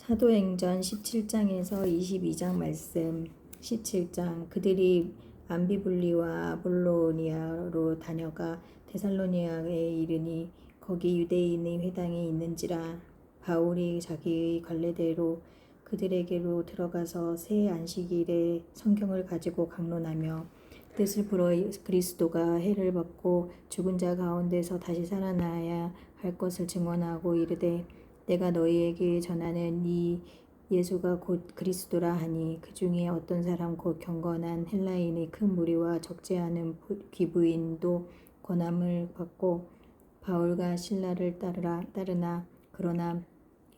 사도행전 17장에서 22장 말씀. 17장 그들이 암비블리와 아볼로니아로 다녀가 데살로니가에 이르니 거기 유대인의 회당이 있는지라. 바울이 자기의 관례대로 그들에게로 들어가서 새 안식일에 성경을 가지고 강론하며 뜻을 풀어 그리스도가 해를 받고 죽은 자 가운데서 다시 살아나야 할 것을 증언하고 이르되 내가 너희에게 전하는 이 예수가 곧 그리스도라 하니 그 중에 어떤 사람 곧 경건한 헬라인의 큰 무리와 적지 않은 귀부인도 권함을 받고 바울과 실라를 따르나 그러나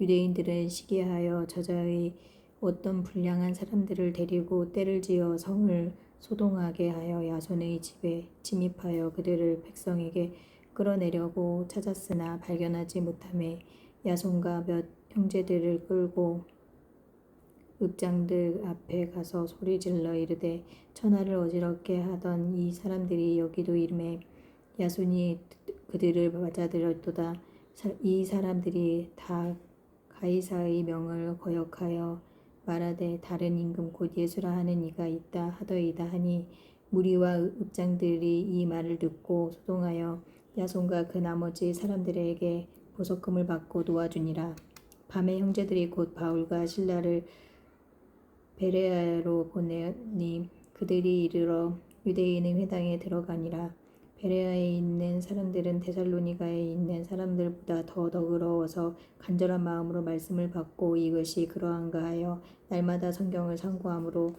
유대인들은 시기하여 저자의 어떤 불량한 사람들을 데리고 때를 지어 성을 소동하게 하여 야손의 집에 침입하여 그들을 백성에게 끌어내려고 찾았으나 발견하지 못하매 야손과 몇 형제들을 끌고 읍장들 앞에 가서 소리질러 이르되 천하를 어지럽게 하던 이 사람들이 여기도 이름에 야손이 그들을 맞아들였도다. 이 사람들이 다 가이사의 명을 거역하여 말하되 다른 임금 곧 예수라 하는 이가 있다 하더이다 하니 무리와 읍장들이 이 말을 듣고 소동하여 야손과 그 나머지 사람들에게 보석금을 받고 놓아주니라. 밤에 형제들이 곧 바울과 실라를 베레아로 보내니 그들이 이르러 유대인의 회당에 들어가니라. 베레아에 있는 사람들은 데살로니가에 있는 사람들보다 더 너그러워서 간절한 마음으로 말씀을 받고 이것이 그러한가 하여 날마다 성경을 상고하므로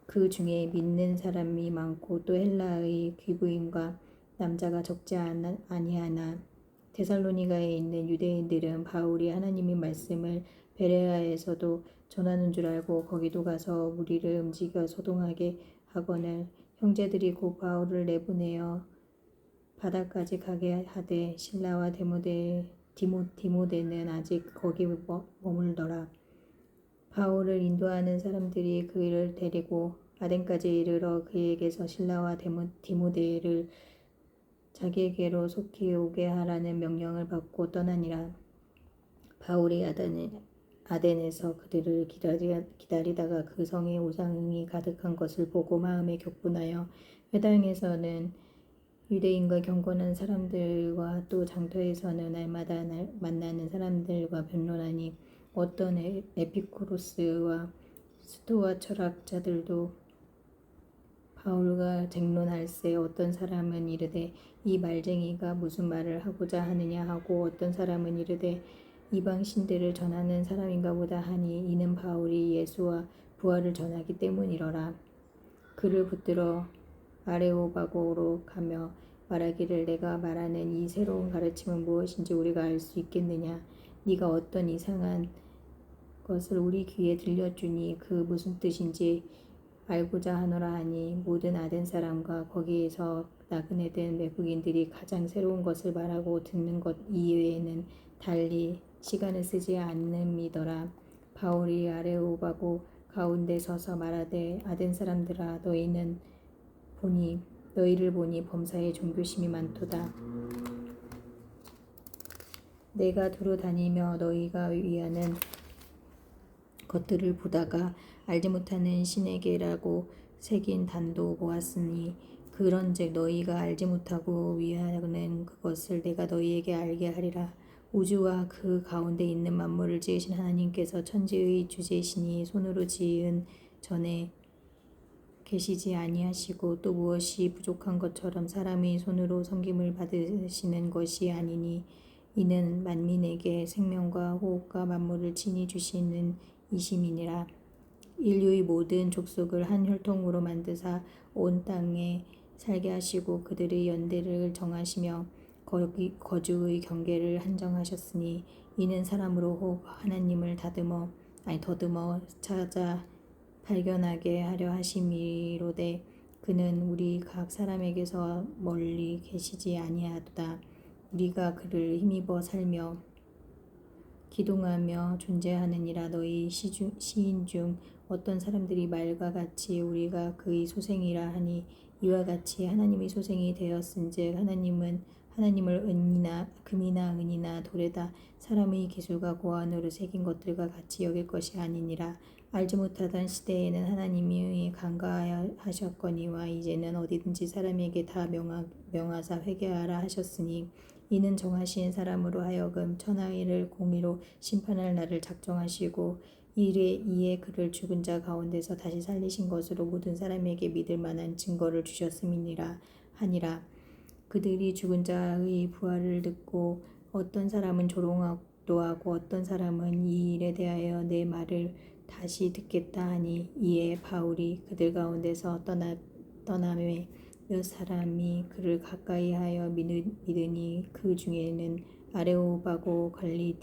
그 중에 믿는 사람이 많고 또 헬라의 귀부인과 남자가 적지 아니하나 데살로니가에 있는 유대인들은 바울이 하나님의 말씀을 베레아에서도 전하는 줄 알고 거기도 가서 무리를 움직여 소동하게 하거늘 형제들이 곧 바울을 내보내어 바다까지 가게 하되 실라와 디모데는 아직 거기 머물더라. 바울을 인도하는 사람들이 그를 데리고 아덴까지 이르러 그에게서 실라와 디모데를 자기에게로 속히 오게 하라는 명령을 받고 떠나니라. 바울이 아덴에서 그들을 기다리다가 그 성에 우상이 가득한 것을 보고 마음에 격분하여 회당에서는 유대인과 경건한 사람들과 또 장터에서는 날마다 만나는 사람들과 변론하니 어떤 에피쿠로스와 스토아 철학자들도 바울과 쟁론할세 어떤 사람은 이르되 이 말쟁이가 무슨 말을 하고자 하느냐 하고 어떤 사람은 이르되 이방 신들을 전하는 사람인가 보다 하니 이는 바울이 예수와 부활을 전하기 때문이러라. 그를 붙들어 아레오바고로 가며 말하기를 내가 말하는 이 새로운 가르침은 무엇인지 우리가 알 수 있겠느냐. 네가 어떤 이상한 것을 우리 귀에 들려주니 그 무슨 뜻인지 알고자 하노라 하니 모든 아덴 사람과 거기에서 나그네된 외국인들이 가장 새로운 것을 말하고 듣는 것 이외에는 달리 시간을 쓰지 않음이더라. 바울이 아레오바고 가운데 서서 말하되 아덴 사람들아 너희를 보니 범사에 종교심이 많도다. 내가 두루 다니며 너희가 위하는 것들을 보다가 알지 못하는 신에게라고 새긴 단도 보았으니 그런즉 너희가 알지 못하고 위하는 그것을 내가 너희에게 알게 하리라. 우주와 그 가운데 있는 만물을 지으신 하나님께서 천지의 주제시니 손으로 지은 전에 계시지 아니하시고 또 무엇이 부족한 것처럼 사람의 손으로 섬김을 받으시는 것이 아니니 이는 만민에게 생명과 호흡과 만물을 친히 주시는 이심이니라. 인류의 모든 족속을 한 혈통으로 만드사 온 땅에 살게 하시고 그들의 연대를 정하시며 거주의 경계를 한정하셨으니 이는 사람으로 혹 하나님을 더듬어 찾아 발견하게 하려 하심이로되 그는 우리 각 사람에게서 멀리 계시지 아니하도다. 우리가 그를 힘입어 살며 기동하며 존재하느니라. 너희 시인 중 어떤 사람들이 말과 같이 우리가 그의 소생이라 하니 이와 같이 하나님의 소생이 되었은즉 하나님은 하나님을 금이나 은이나 돌에다 사람의 기술과 고안으로 새긴 것들과 같이 여길 것이 아니니라. 알지 못하던 시대에는 하나님이 간과하셨거니와 이제는 어디든지 사람에게 다 명하사 회개하라 하셨으니 이는 정하신 사람으로 하여금 천하를 공의로 심판할 날을 작정하시고 이에 그를 죽은 자 가운데서 다시 살리신 것으로 모든 사람에게 믿을 만한 증거를 주셨음이니라 하니라. 그들이 죽은 자의 부활을 듣고 어떤 사람은 조롱도 하고 어떤 사람은 이 일에 대하여 내 말을 다시 듣겠다 하니 이에 바울이 그들 가운데서 떠나매 몇 사람이 그를 가까이하여 믿으니 그 중에는 아레오바고 관리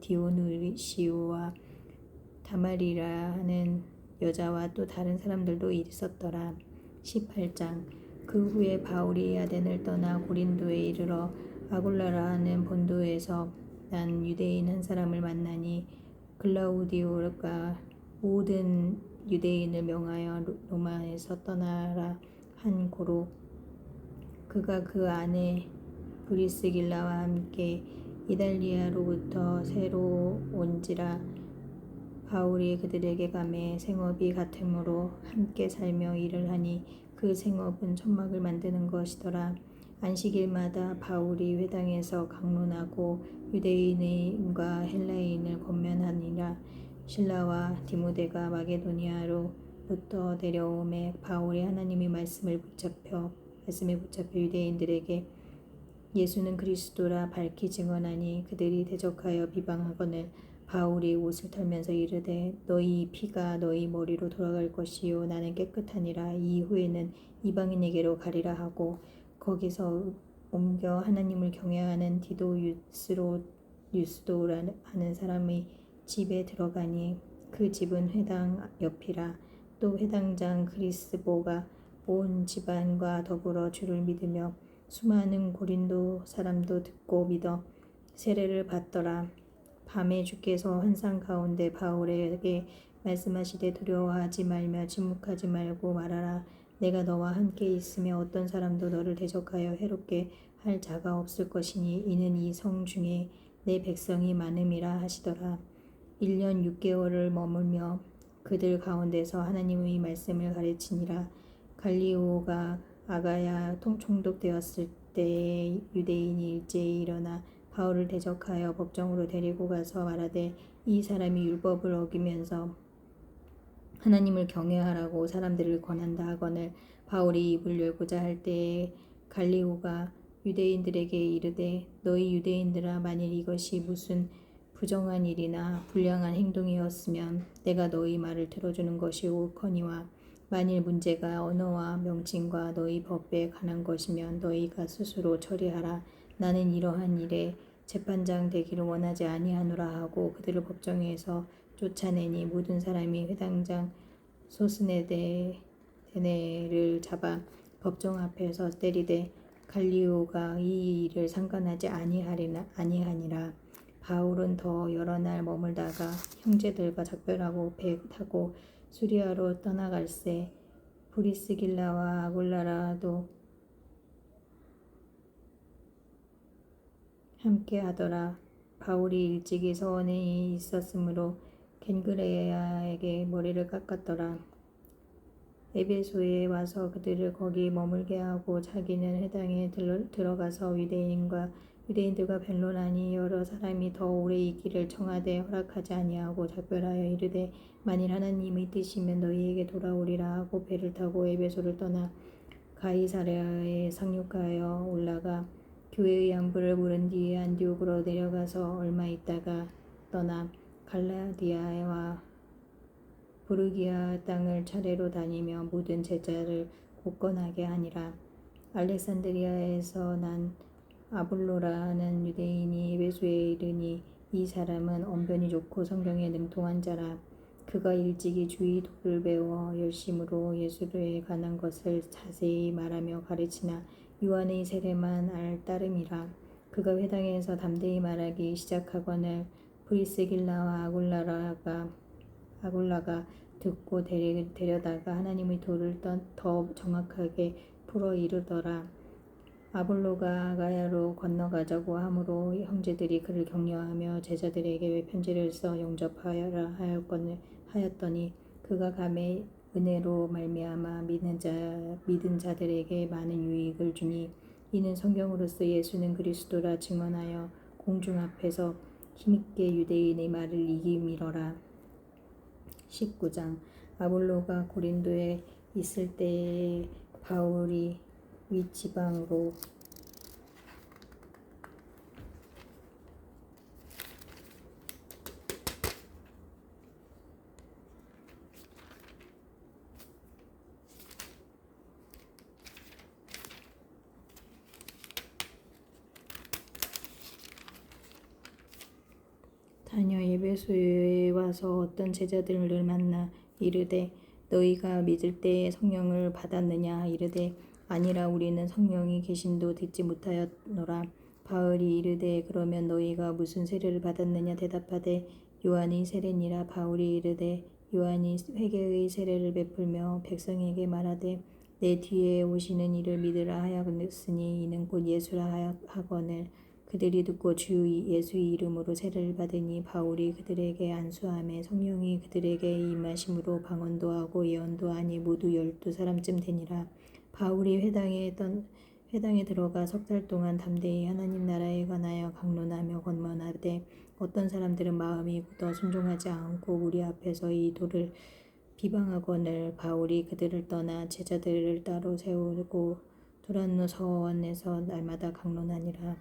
디오누시오와 다말이라 하는 여자와 또 다른 사람들도 있었더라. 18장. 그 후에 바울이 아덴을 떠나 고린도에 이르러 아굴라라 하는 본도에서 난 유대인 한 사람을 만나니 글라우디오가 모든 유대인을 명하여 로마에서 떠나라 한 고로 그가 그 아내 브리스길라와 함께 이달리아로부터 새로 온지라. 바울이 그들에게 가매 생업이 같으므로 함께 살며 일을 하니 그 생업은 천막을 만드는 것이더라. 안식일마다 바울이 회당에서 강론하고 유대인과 헬라인을 권면하니라. 실라와 디모데가 마게도니아로부터 내려오매 바울이 하나님의 말씀에 붙잡혀 유대인들에게 예수는 그리스도라 밝히 증언하니 그들이 대적하여 비방하거늘 바울이 옷을 털면서 이르되 너희 피가 너희 머리로 돌아갈 것이요 나는 깨끗하니라. 이후에는 이방인에게로 가리라 하고 거기서 옮겨 하나님을 경외하는 디도 유스도라 하는 사람의 집에 들어가니 그 집은 회당 옆이라. 또 회당장 그리스보가 온 집안과 더불어 주를 믿으며 수많은 고린도 사람도 듣고 믿어 세례를 받더라. 밤에 주께서 환상 가운데 바울에게 말씀하시되 두려워하지 말며 침묵하지 말고 말하라. 내가 너와 함께 있으며 어떤 사람도 너를 대적하여 해롭게 할 자가 없을 것이니 이는 이 성 중에 내 백성이 많음이라 하시더라. 1년 6개월을 머물며 그들 가운데서 하나님의 말씀을 가르치니라. 갈리오가 아가야 총독되었을 때에 유대인이 일제히 일어나 바울을 대적하여 법정으로 데리고 가서 말하되 이 사람이 율법을 어기면서 하나님을 경외하라고 사람들을 권한다 하거늘 바울이 입을 열고자 할 때에 갈리오가 유대인들에게 이르되 너희 유대인들아 만일 이것이 무슨 부정한 일이나 불량한 행동이었으면 내가 너희 말을 들어주는 것이 옳거니와 만일 문제가 언어와 명칭과 너희 법에 관한 것이면 너희가 스스로 처리하라. 나는 이러한 일에 재판장 되기를 원하지 아니하노라 하고 그들을 법정에서 쫓아내니 모든 사람이 회당장 소스네데네를 잡아 법정 앞에서 때리되 갈리오가 이 일을 상관하지 아니하니라. 바울은 더 여러 날 머물다가 형제들과 작별하고 배 타고 수리아로 떠나갈새 브리스길라와 아굴라라도 함께 하더라. 바울이 일찍이 서원에 있었으므로 겐그레아에게 머리를 깎았더라. 에베소에 와서 그들을 거기 머물게 하고 자기는 회당에 들어가서 유대인들과 변론하니 여러 사람이 더 오래 있기를 청하되 허락하지 아니하고 작별하여 이르되 만일 하나님의 뜻이면 너희에게 돌아오리라 하고 배를 타고 에베소를 떠나 가이사랴에 상륙하여 올라가 교회의 안부를 물은 뒤에 안디옥으로 내려가서 얼마 있다가 떠나 갈라디아와 부르기아 땅을 차례로 다니며 모든 제자를 굳건하게 하니라. 알렉산드리아에서 난 아블로라는 유대인이 에베소에 이르니 이 사람은 언변이 좋고 성경에 능통한 자라. 그가 일찍이 주의 도를 배워 열심으로 예수에 관한 것을 자세히 말하며 가르치나 요한의 세례만 알 따름이라. 그가 회당에서 담대히 말하기 시작하거늘 브리스길라와 아굴라가 듣고 데려다가 하나님의 도를 더 정확하게 풀어 이르더라. 아볼로가 아가야로 건너가자고 하므로 형제들이 그를 격려하며 제자들에게 편지를 써 용접하여라 하였더니 그가 감에 은혜로 말미암아 믿은 자들에게 많은 유익을 주니 이는 성경으로서 예수는 그리스도라 증언하여 공중 앞에서 힘있게 유대인의 말을 이기미러라. 19장. 아볼로가 고린도에 있을 때에 바울이 윗지방으로 다녀 에베소에 와서 어떤 제자들을 만나 이르되 너희가 믿을 때에 성령을 받았느냐 이르되 아니라 우리는 성령이 계신도 듣지 못하였노라. 바울이 이르되 그러면 너희가 무슨 세례를 받았느냐 대답하되 요한의 세례니라. 바울이 이르되 요한이 회개의 세례를 베풀며 백성에게 말하되 내 뒤에 오시는 이를 믿으라 하였으니 이는 곧 예수라 하거늘 그들이 듣고 주 예수의 이름으로 세례를 받으니 바울이 그들에게 안수하며 성령이 그들에게 임하심으로 방언도 하고 예언도 하니 모두 12사람쯤 되니라. 바울이 회당에 들어가 석 달 동안 담대히 하나님 나라에 관하여 강론하며 권면하되 어떤 사람들은 마음이 굳어 순종하지 않고 우리 앞에서 이 도를 비방하거늘 바울이 그들을 떠나 제자들을 따로 세우고 두란노 서원에서 날마다 강론하니라.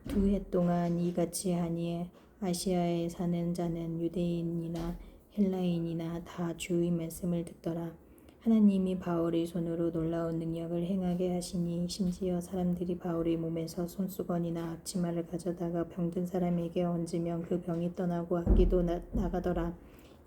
2해 동안 이같이 하니 아시아에 사는 자는 유대인이나 헬라인이나 다 주의 말씀을 듣더라. 하나님이 바울의 손으로 놀라운 능력을 행하게 하시니 심지어 사람들이 바울의 몸에서 손수건이나 앞치마를 가져다가 병든 사람에게 얹으면 그 병이 떠나고 악기도 나가더라.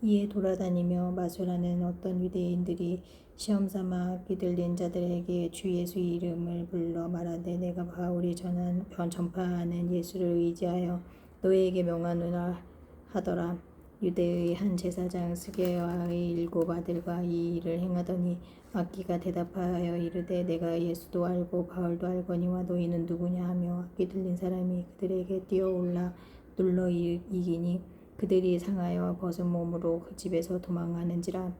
이에 돌아다니며 마술하는 어떤 유대인들이 시험삼아 악기 들린 자들에게 주 예수의 이름을 불러 말하되 내가 바울이 전파하는 예수를 의지하여 너희에게 명하노라 하더라. 유대의 한 제사장 스게와의 7 아들과 이 일을 행하더니 악기가 대답하여 이르되 내가 예수도 알고 바울도 알거니와 너희는 누구냐 하며 악기 들린 사람이 그들에게 뛰어올라 눌러 이기니 그들이 상하여 벗은 몸으로 그 집에서 도망하는지라.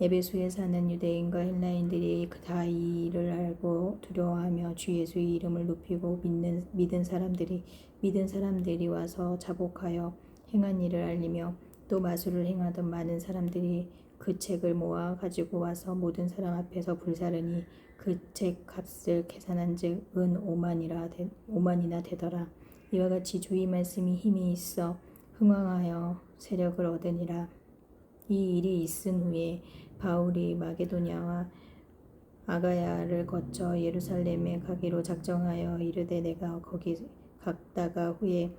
에베소에 사는 유대인과 헬라인들이 다 이 일을 알고 두려워하며 주 예수의 이름을 높이고 믿은 사람들이 와서 자복하여 행한 일을 알리며 또 마술을 행하던 많은 사람들이 그 책을 모아 가지고 와서 모든 사람 앞에서 불사르니 그 책 값을 계산한즉 은 5만이나 되더라. 이와 같이 주의 말씀이 힘이 있어 흥왕하여 세력을 얻으니라. 이 일이 있은 후에 바울이 마게도냐와 아가야를 거쳐 예루살렘에 가기로 작정하여 이르되 내가 거기 갔다가 후에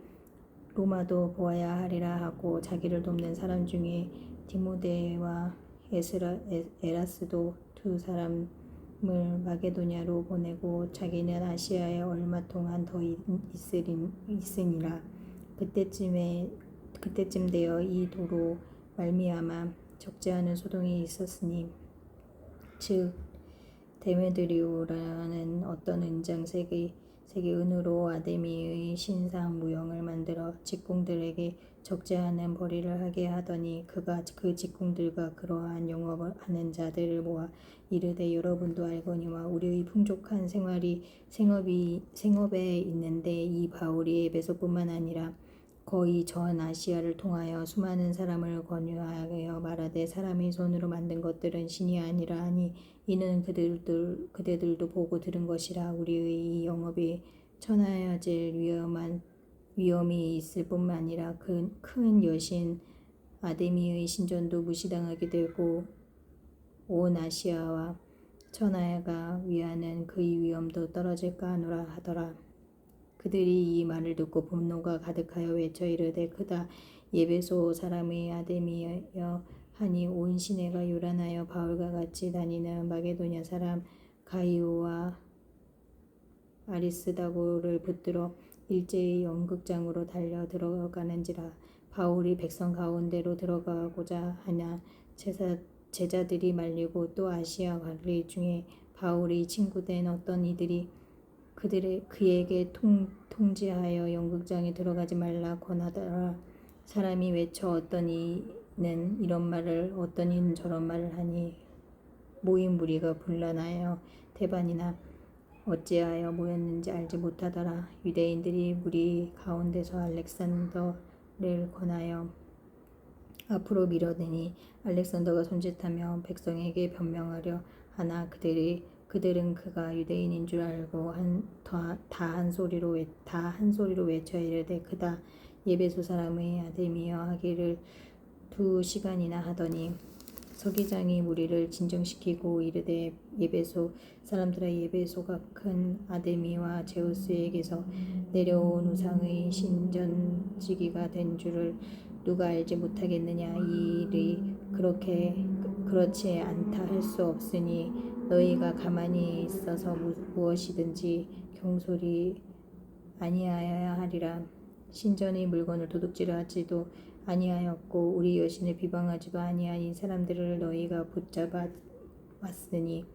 로마도 보아야 하리라 하고 자기를 돕는 사람 중에 디모데와 에라스도 2사람을 마게도냐로 보내고 자기는 아시아에 얼마 동안 더 있으니라. 그때쯤 되어 이 도로 말미암아 적지 않은 소동이 있었으니 즉 데메드리오라는 어떤 은장색의 은으로 아데미의 신상 무형을 만들어 직공들에게 적지 않은 벌이를 하게 하더니 그가 그 직공들과 그러한 영업을 하는 자들을 모아 이르되 여러분도 알거니와 우리의 풍족한 생업에 있는데 이 바울이 에베소뿐만 아니라 거의 전 아시아를 통하여 수많은 사람을 권유하여 말하되 사람의 손으로 만든 것들은 신이 아니라 하니 이는 그대들도 보고 들은 것이라. 우리의 이 영업이 천하여질 위험이 있을 뿐만 아니라 큰 여신 아데미의 신전도 무시당하게 되고 온 아시아와 천하가 위하는 그의 위엄도 떨어질까 하노라 하더라. 그들이 이 말을 듣고 분노가 가득하여 외쳐 이르되 크다. 에베소 사람의 아데미여 하니 온 시내가 요란하여 바울과 같이 다니는 마게도냐 사람 가이오와 아리스다고를 붙들어 일제히 연극장으로 달려 들어가는지라. 바울이 백성 가운데로 들어가고자 하나 제자들이 말리고 또 아시아 관리 중에 바울이 친구된 어떤 이들이 그에게 통지하여 연극장에 들어가지 말라 권하더라. 사람이 외쳐 어떤 이는 이런 말을 어떤 이는 저런 말을 하니 모인 무리가 분란하여 대반이나 어찌하여 모였는지 알지 못하더라. 유대인들이 무리 가운데서 알렉산더를 권하여 앞으로 밀어내니 알렉산더가 손짓하며 백성에게 변명하려 하나 그들은 그가 유대인인 줄 알고 다 한 소리로 외쳐 이르되 그다 예배소 사람의 아들이여 하기를 2시간이나 하더니 서기장이 무리를 진정시키고 이르되 예배소 사람들아 예배소가 큰 아데미와 제우스에게서 내려온 우상의 신전지기가 된 줄을 누가 알지 못하겠느냐. 이 일이 그렇지 않다 할 수 없으니 너희가 가만히 있어서 무엇이든지 경솔히 아니하여야 하리라. 신전의 물건을 도둑질하지도 아니하였고 우리 여신을 비방하지도 아니한 이 사람들을 너희가 붙잡아 왔으니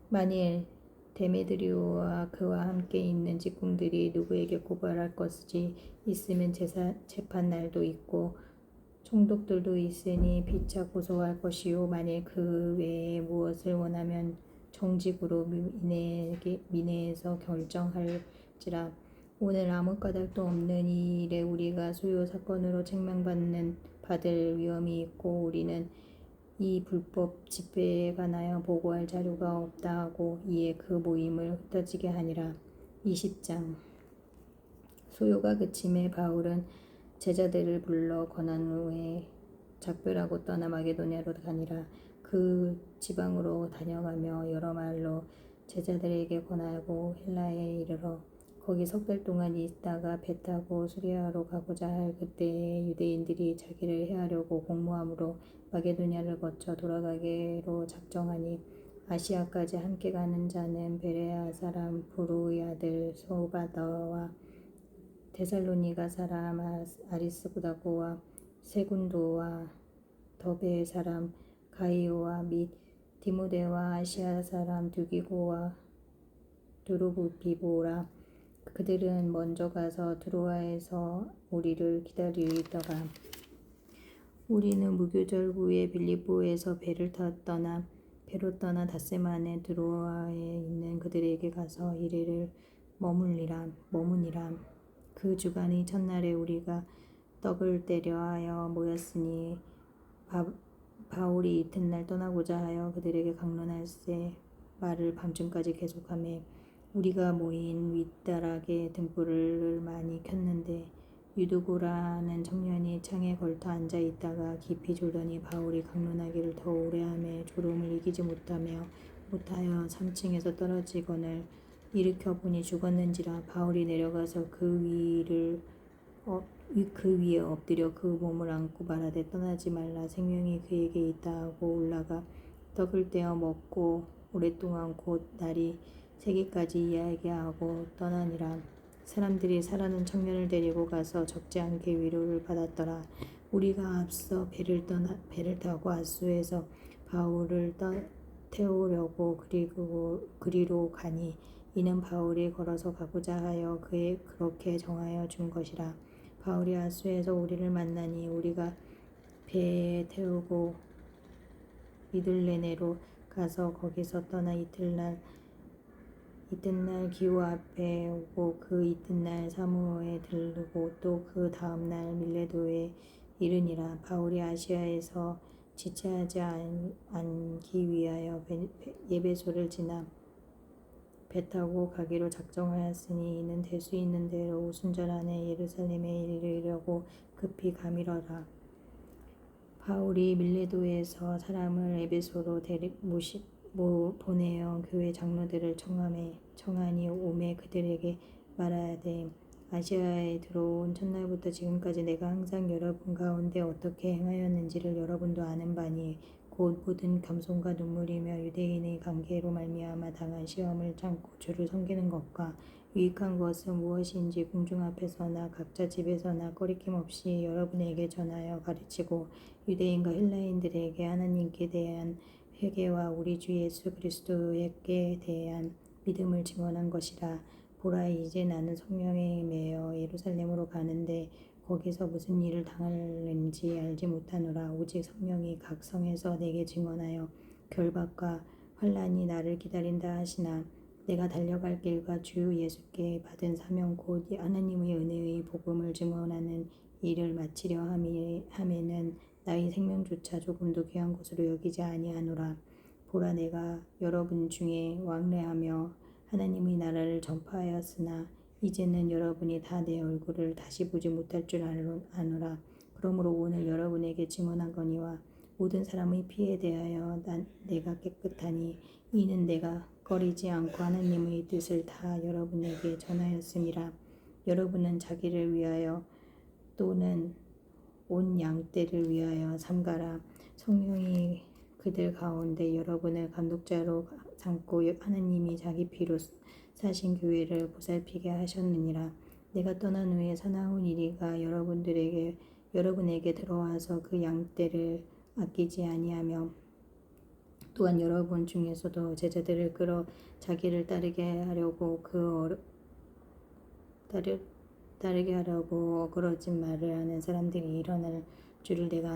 만일 데메드리오와 그와 함께 있는 직공들이 누구에게 고발할 것이 있으면 재판 날도 있고 총독들도 있으니 피차 고소할 것이요 만일 그 외에 무엇을 원하면 정직으로 민회에서 결정할지라. 오늘 아무 까닭도 없는 이 일에 우리가 수요 사건으로 책망받을 위험이 있고 우리는 이 불법 집회에 관하여 보고할 자료가 없다 하고 이에 그 모임을 흩어지게 하니라. 20장. 소요가 그침에 바울은 제자들을 불러 권한 후에 작별하고 떠나 마게도냐로 가니라. 그 지방으로 다녀가며 여러 말로 제자들에게 권하고 헬라에 이르러 거기 3달 동안 있다가 배 타고 수리아로 가고자 할 그때에 유대인들이 자기를 해하려고 공모함으로 마게도냐를 거쳐 돌아가기로 작정하니 아시아까지 함께 가는 자는 베레아 사람 부르의 아들 소바더와 데살로니가 사람 아리스구다고와 세군도와 더베 사람 가이오와 및 디모데와 아시아 사람 두기고와 두루비보라. 그들은 먼저 가서 드로아에서 우리를 기다리더라. 우리는 무교절 후에 빌립보에서 배로 떠나 닷새만에 드로아에 있는 그들에게 가서 이리를 머무니라. 그 주간의 첫날에 우리가 떡을 떼려 하여 모였으니 바울이 이튿날 떠나고자 하여 그들에게 강론할세 말을 밤중까지 계속하며 우리가 모인 윗다락에 등불을 많이 켰는데 유두고라는 청년이 창에 걸터 앉아 있다가 깊이 졸더니 바울이 강론하기를 더 오래 하며 졸음을 이기지 못하여 3층에서 떨어지거늘 일으켜 보니 죽었는지라. 바울이 내려가서 그 위에 엎드려 그 몸을 안고 말하되 떠나지 말라 생명이 그에게 있다 하고 올라가 떡을 떼어 먹고 오랫동안 곧 날이 새기까지 이야기하고 떠나니라. 사람들이 살아난 청년을 데리고 가서 적지 않게 위로를 받았더라. 우리가 앞서 배를 타고 아수에서 바울을 태우려고 그리로 가니 이는 바울이 걸어서 가고자 하여 그렇게 정하여 준 것이라. 바울이 아수에서 우리를 만나니 우리가 배에 태우고 미둘레네로 가서 거기서 떠나 이튿날 기호 앞에 오고 그 이튿날 사무어에 들르고 또 그 다음날 밀레도에 이르니라. 바울이 아시아에서 지체하지 않기 위하여 예배소를 지나 배 타고 가기로 작정하였으니 이는 될 수 있는 대로 오순절 안에 예루살렘에 이르려고 급히 가미러라. 바울이 밀레도에서 사람을 에베소로 보내어 교회 장로들을 청하니 오매 그들에게 말하되 아시아에 들어온 첫날부터 지금까지 내가 항상 여러분 가운데 어떻게 행하였는지를 여러분도 아는 바니 곧 모든 겸손과 눈물이며 유대인의 관계로 말미암아 당한 시험을 참고 주를 섬기는 것과 유익한 것은 무엇인지 공중 앞에서나 각자 집에서나 거리낌 없이 여러분에게 전하여 가르치고 유대인과 헬라인들에게 하나님께 대한 회개와 우리 주 예수 그리스도에게 대한 믿음을 증언한 것이라. 보라, 이제 나는 성령에 매여 예루살렘으로 가는데 거기서 무슨 일을 당할는지 알지 못하노라. 오직 성령이 각 성에서 내게 증언하여 결박과 환난이 나를 기다린다 하시나 내가 달려갈 길과 주 예수께 받은 사명 곧 하나님의 은혜의 복음을 증언하는 일을 마치려 함에는 나의 생명조차 조금도 귀한 것으로 여기지 아니하노라. 보라, 내가 여러분 중에 왕래하며 하나님의 나라를 전파하였으나 이제는 여러분이 다 내 얼굴을 다시 보지 못할 줄 아노라. 그러므로 오늘 여러분에게 증언하거니와 모든 사람의 피에 대하여 내가 깨끗하니 이는 내가 꺼리지 않고 하나님의 뜻을 다 여러분에게 전하였음이라. 여러분은 자기를 위하여 또는 온 양떼를 위하여 삼가라. 성령이 그들 가운데 여러분을 감독자로 삼고 하나님이 자기 피로 사신 교회를 보살피게 하셨느니라. 내가 떠난 후에 사나운 이리가 여러분에게 들어와서 그 양떼를 아끼지 아니하며 또한 여러분 중에서도 제자들을 끌어 자기를 따르게 하려고 어그러진 말을 하는 사람들이 일어날 줄을 내가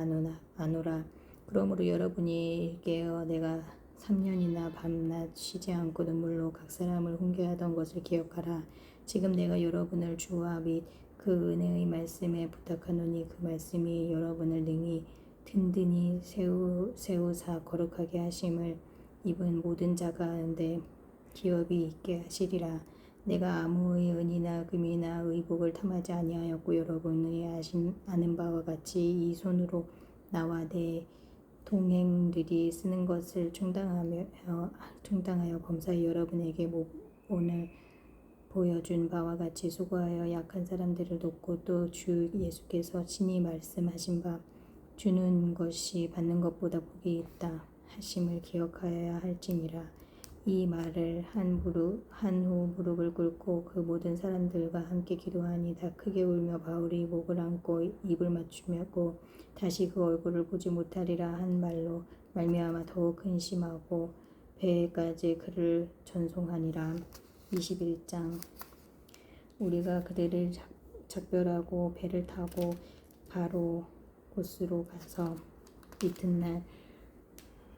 아노라. 그러므로 여러분이 깨어 내가 3년이나 밤낮 쉬지 않고 눈물로 각 사람을 훈계하던 것을 기억하라. 지금 내가 여러분을 주와 및 그 은혜의 말씀에 부탁하노니 그 말씀이 여러분을 능히 든든히 세우사 거룩하게 하심을 입은 모든 자가 아는데 기업이 있게 하시리라. 내가 아무의 은이나 금이나 의복을 탐하지 아니하였고 여러분이 아는 바와 같이 이 손으로 나와 내 동행들이 쓰는 것을 충당하여 검사해 여러분에게 오늘 보여준 바와 같이 수고하여 약한 사람들을 돕고 또 주 예수께서 친히 말씀하신 바 주는 것이 받는 것보다 복이 있다 하심을 기억하여야 할지니라. 이 말을 한 후 무릎을 꿇고 그 모든 사람들과 함께 기도하니 다 크게 울며 바울이 목을 안고 입을 맞추고 다시 그 얼굴을 보지 못하리라 한 말로 말미암아 더욱 근심하고 배에까지 그를 전송하니라. 21장. 우리가 그들을 작별하고 배를 타고 바로 곳으로 가서 이튿날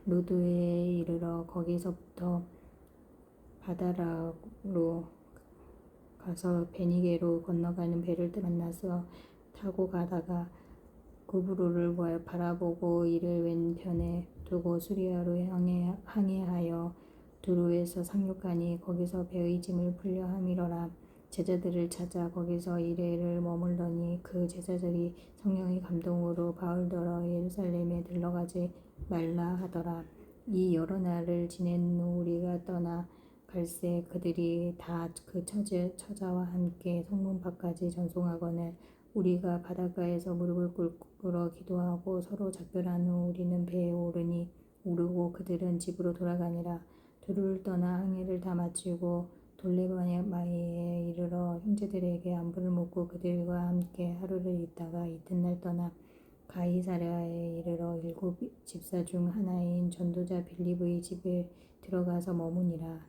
로도에 이르러 거기서부터 바다라로 가서 베니게로 건너가는 배를 만나서 타고 가다가 구브로를 바라보고 이를 왼편에 두고 수리아로 항해하여 두로에서 상륙하니 거기서 배의 짐을 풀려 함이러라. 제자들을 찾아 거기서 이래를 머물더니 그 제자들이 성령의 감동으로 바울더러 예루살렘에 들러가지 말라 하더라. 이 여러 날을 지낸 후 우리가 떠나 갈새 그들이 다 그 처자와 함께 성문 밖까지 전송하거늘 우리가 바닷가에서 무릎을 꿇어 기도하고 서로 작별한 후 우리는 배에 오르고 그들은 집으로 돌아가니라. 두루를 떠나 항해를 다 마치고 돌레마이에 이르러 형제들에게 안부를 묻고 그들과 함께 하루를 있다가 이튿날 떠나 가이사랴에 이르러 7 집사 중 하나인 전도자 빌립의 집에 들어가서 머무니라.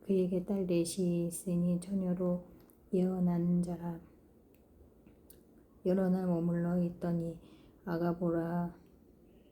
그에게 딸 넷이 있으니 처녀로 예언하는 자라. 여러 날 머물러 있더니 아가보라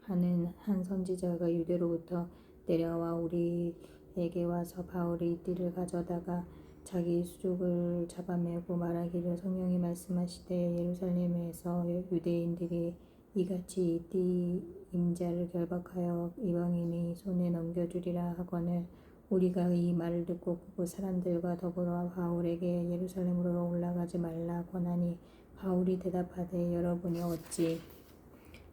하는 한 선지자가 유대로부터 내려와 우리에게 와서 바울이 띠를 가져다가 자기 수족을 잡아매고 말하기를 성령이 말씀하시되 예루살렘에서 유대인들이 이같이 이 띠 임자를 결박하여 이방인의 손에 넘겨주리라 하거늘 우리가 이 말을 듣고 그 사람들과 더불어 바울에게 예루살렘으로 올라가지 말라 권하니 바울이 대답하되 여러분이 어찌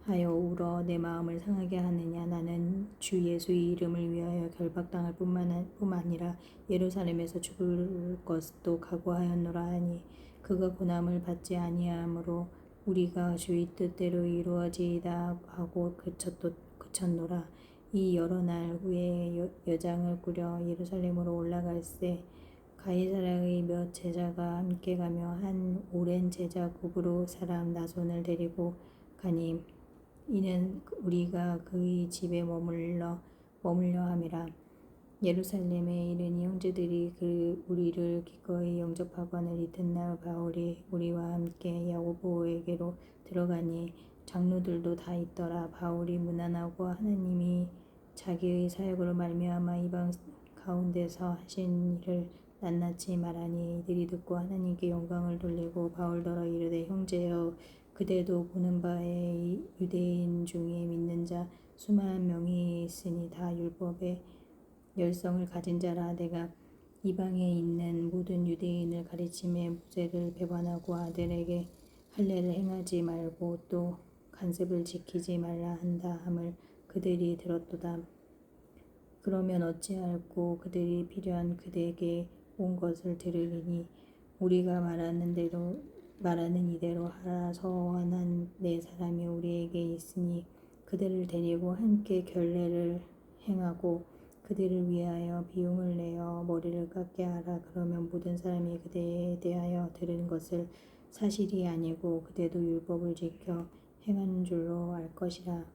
하여 울어 내 마음을 상하게 하느냐. 나는 주 예수의 이름을 위하여 결박당할 뿐만 아니라 예루살렘에서 죽을 것도 각오하였노라 하니 그가 고난을 받지 아니하므로 우리가 주의 뜻대로 이루어지이다 하고 그쳤노라. 이 여러 날 후에 여장을 꾸려 예루살렘으로 올라갈새 가이사랴의 몇 제자가 함께 가며 한 오랜 제자 구브로 사람 나손을 데리고 가니 이는 우리가 그의 집에 머물려 함이라. 예루살렘에 이르니 형제들이 우리를 기꺼이 영접하거늘 이튿날 바울이 우리와 함께 야고보에게로 들어가니 장로들도 다 있더라. 바울이 무난하고 하나님이 자기의 사역으로 말미암아 이방 가운데서 하신 일을 낱낱이 말하니 이들이 듣고 하나님께 영광을 돌리고 바울더러 이르되 형제여 그대도 보는 바에 유대인 중에 믿는 자 수만 명이 있으니 다 율법의 열성을 가진 자라. 내가 이방에 있는 모든 유대인을 가르침에 모세를 배반하고 아들에게 할례를 행하지 말고 또 간습을 지키지 말라 한다 함을 그들이 들었도다. 그러면 어찌할꼬 그들이 필요한 그대에게 온 것을 들으리니 우리가 말하는 이대로 하라. 서원한 네 사람이 우리에게 있으니 그들을 데리고 함께 결례를 행하고 그들을 위하여 비용을 내어 머리를 깎게 하라. 그러면 모든 사람이 그대에 대하여 들은 것을 사실이 아니고 그대도 율법을 지켜 행하는 줄로 알 것이라.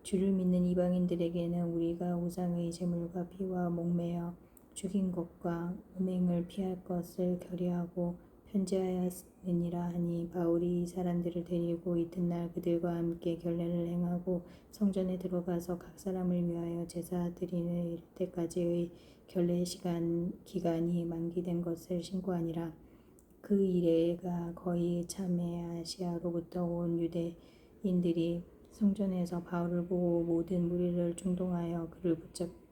주를 믿는 이방인들에게는 우리가 우상의 제물과 피와 목매어 죽인 것과 음행을 피할 것을 결의하고 편지하였느니라 하니 바울이 이 사람들을 데리고 이튿날 그들과 함께 결례를 행하고 성전에 들어가서 각 사람을 위하여 제사 드리는 때까지의 결례 기간이 만기된 것을 신고하니라. 그 이래가 거의 참에 아시아로부터 온 유대인들이 성전에서 바울을 보고 모든 무리를 충동하여 그를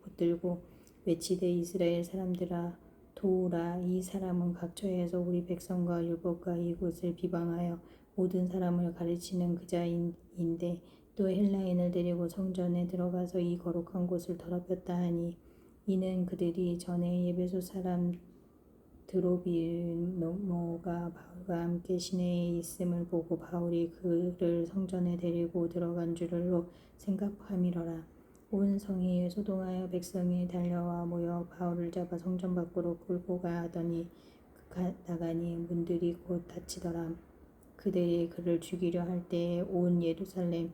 붙들고 외치되 이스라엘 사람들아 도우라. 이 사람은 각처에서 우리 백성과 율법과 이곳을 비방하여 모든 사람을 가르치는 그자인데 또 헬라인을 데리고 성전에 들어가서 이 거룩한 곳을 더럽혔다 하니 이는 그들이 전에 에베소 사람 드로비모가 바울과 함께 시내에 있음을 보고 바울이 그를 성전에 데리고 들어간 줄로 생각함이러라. 온 성이 소동하여 백성이 달려와 모여 바울을 잡아 성전 밖으로 끌고 가더니 나가니 문들이 곧 닫히더라. 그들이 그를 죽이려 할 때에 온 예루살렘이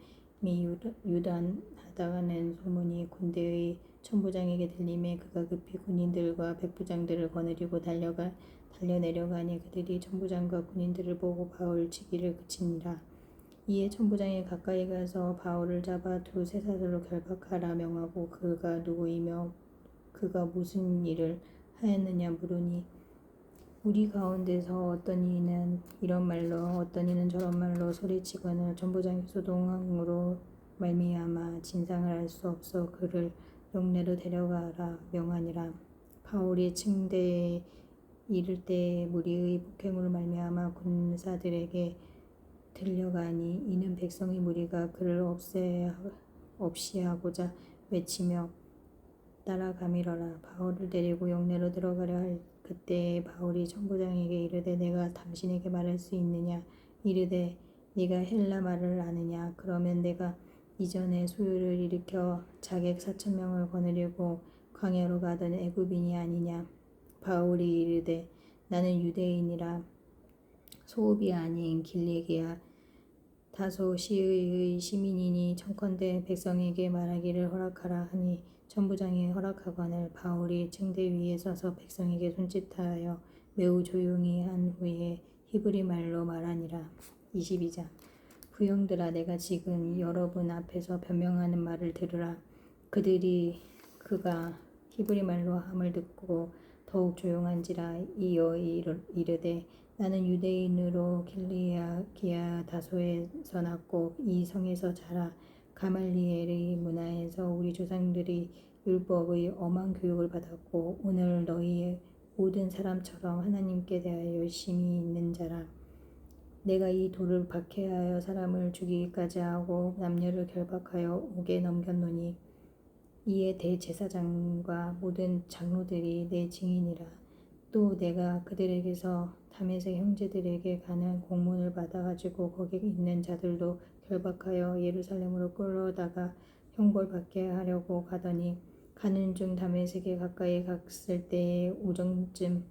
유단하다는 소문이 군대의 천부장에게 들림에 그가 급히 군인들과 백부장들을 거느리고 달려내려가니 그들이 천부장과 군인들을 보고 바울 치기를 그치니라. 이에 천부장이 가까이 가서 바울을 잡아 두세 사슬로 결박하라 명하고 그가 누구이며 그가 무슨 일을 하였느냐 물으니 우리 가운데서 어떤 이는 이런 말로 어떤 이는 저런 말로 소리치거늘 천부장이 소동으로 말미암아 진상을 알 수 없어 그를 영내로 데려가라 명하니라. 바울이 층대에 이를 때 무리의 폭행으로 말미암아 군사들에게 들려가니 이는 백성의 무리가 그를 없이 하고자 외치며 따라가미러라. 바울을 데리고 영내로 들어가려 할 그때에 바울이 천부장에게 이르되 내가 당신에게 말할 수 있느냐 이르되 네가 헬라 말을 아느냐. 그러면 내가 이전에 소요를 일으켜 자객 4,000명을 거느리고 광야로 가던 애굽인이 아니냐. 바울이 이르되 나는 유대인이라 소읍이 아닌 길리기아 다소 시의 시민이니 청컨대 백성에게 말하기를 허락하라 하니 천부장이 허락하거늘 바울이 층대 위에 서서 백성에게 손짓하여 매우 조용히 한 후에 히브리 말로 말하니라. 22장 부형들아 내가 지금 여러분 앞에서 변명하는 말을 들으라. 그들이 그가 히브리 말로 함을 듣고 더욱 조용한지라. 이어 이르되 나는 유대인으로 길리기아 다소에서 났고 이 성에서 자라 가말리엘의 문화에서 우리 조상들이 율법의 엄한 교육을 받았고 오늘 너희의 모든 사람처럼 하나님께 대하여 열심히 있는 자라. 내가 이 돌을 박해하여 사람을 죽이기까지 하고 남녀를 결박하여 옥에 넘겼노니 이에 대제사장과 모든 장로들이 내 증인이라. 또 내가 그들에게서 다메섹 형제들에게 가는 공문을 받아가지고 거기 있는 자들도 결박하여 예루살렘으로 끌어다가 형벌받게 하려고 가더니 가는 중 다메섹에 가까이 갔을 때에 오정쯤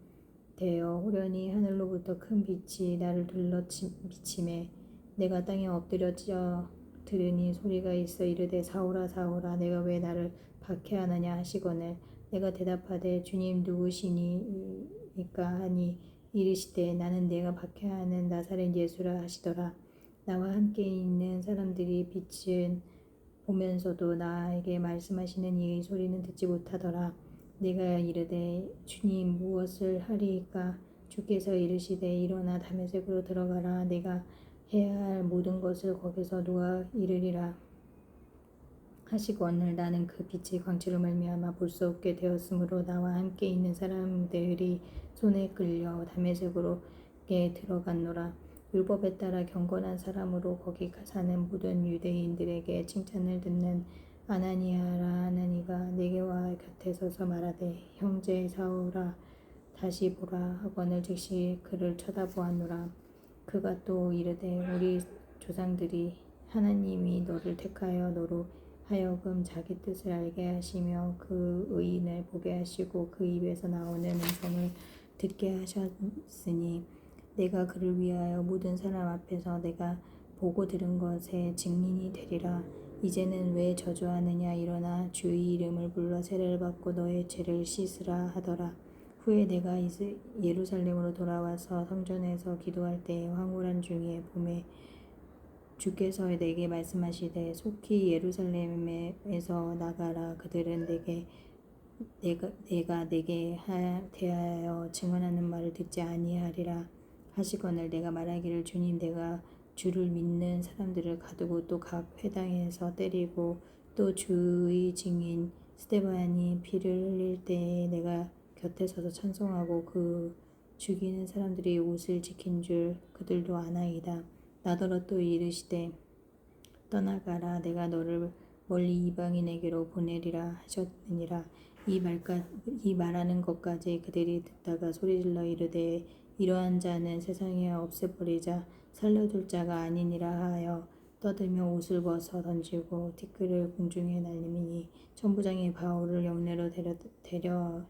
되어 호련히 하늘로부터 큰 빛이 나를 둘러 비치매 내가 땅에 엎드려져 들으니 소리가 있어 이르되 사울아 사울아 내가 왜 나를 박해하느냐 하시거늘 내가 대답하되 주님 누구시니까 하니 이르시되 나는 내가 박해하는 나사렛 예수라 하시더라. 나와 함께 있는 사람들이 빛은 보면서도 나에게 말씀하시는 이의 소리는 듣지 못하더라. 내가 이르되 주님 무엇을 하리이까? 주께서 이르시되 일어나 다메섹으로 들어가라. 내가 해야 할 모든 것을 거기서 누가 이르리라 하시거늘 나는 그 빛의 광채로 말미암아 볼 수 없게 되었으므로 나와 함께 있는 사람들이 손에 끌려 다메섹으로 들어갔노라. 율법에 따라 경건한 사람으로 거기 사는 모든 유대인들에게 칭찬을 듣는 아나니아라 하나니가 내게 와 곁에 서서 말하되 형제 사울아 다시 보라 하거늘 즉시 그를 쳐다보았노라. 그가 또 이르되 우리 조상들이 하나님이 너를 택하여 너로 하여금 자기 뜻을 알게 하시며 그 의인을 보게 하시고 그 입에서 나오는 음성을 듣게 하셨으니 내가 그를 위하여 모든 사람 앞에서 내가 보고 들은 것에 증인이 되리라. 이제는 왜 저주하느냐 일어나 주의 이름을 불러 세례를 받고 너의 죄를 씻으라 하더라. 후에 내가 예루살렘으로 돌아와서 성전에서 기도할 때에 황홀한 중에 봄에 주께서 내게 말씀하시되 속히 예루살렘에서 나가라. 그들은 내가 내게 대하여 증언하는 말을 듣지 아니하리라 하시거늘 내가 말하기를 주님 내가 주를 믿는 사람들을 가두고 또 각 회당에서 때리고 또 주의 증인 스데반이 피를 흘릴 때에 내가 곁에 서서 찬송하고 그 죽이는 사람들이 옷을 지킨 줄 그들도 아나이다. 나더러 또 이르시되 떠나가라 내가 너를 멀리 이방인에게로 보내리라 하셨느니라. 이 말하는 것까지 그들이 듣다가 소리질러 이르되 이러한 자는 세상에 없애버리자 살려둘 자가 아니니라 하여 떠들며 옷을 벗어 던지고 티끌을 공중에 날리니 천부장이 바울을 영내로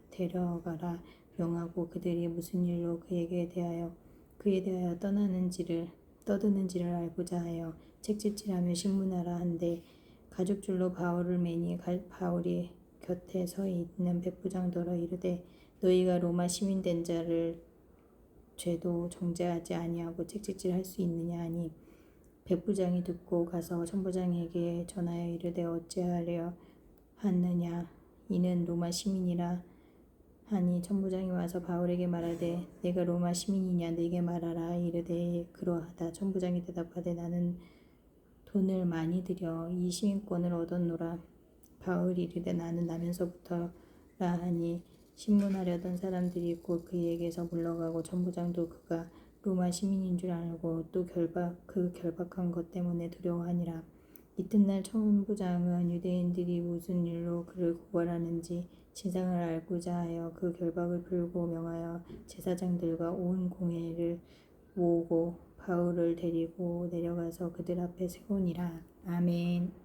데려가라 명하고 그들이 무슨 일로 그에 대하여 떠드는지를 알고자 하여 책짓질하며 신문하라 한데 가죽줄로 바울을 매니 바울이 곁에 서 있는 백부장더러 이르되 너희가 로마 시민 된 자를 죄도 정죄하지 아니하고 책짓질할 수 있느냐 하니 백부장이 듣고 가서 천부장에게 전하여 이르되 어찌하려 하느냐 이는 로마 시민이라 하니 천부장이 와서 바울에게 말하되 내가 로마 시민이냐 내게 말하라 이르되 그러하다. 천부장이 대답하되 나는 돈을 많이 들여 이 시민권을 얻었노라. 바울이 이르되 나는 나면서부터라 하니 신문하려던 사람들이 곧 그에게서 물러가고 천부장도 그가 로마 시민인 줄 알고 또 결박한 것 때문에 두려워하니라. 이튿날 천부장은 유대인들이 무슨 일로 그를 고발하는지 진상을 알고자 하여 그 결박을 풀고 명하여 제사장들과 온 공회를 모으고 바울을 데리고 내려가서 그들 앞에 세우니라. 아멘.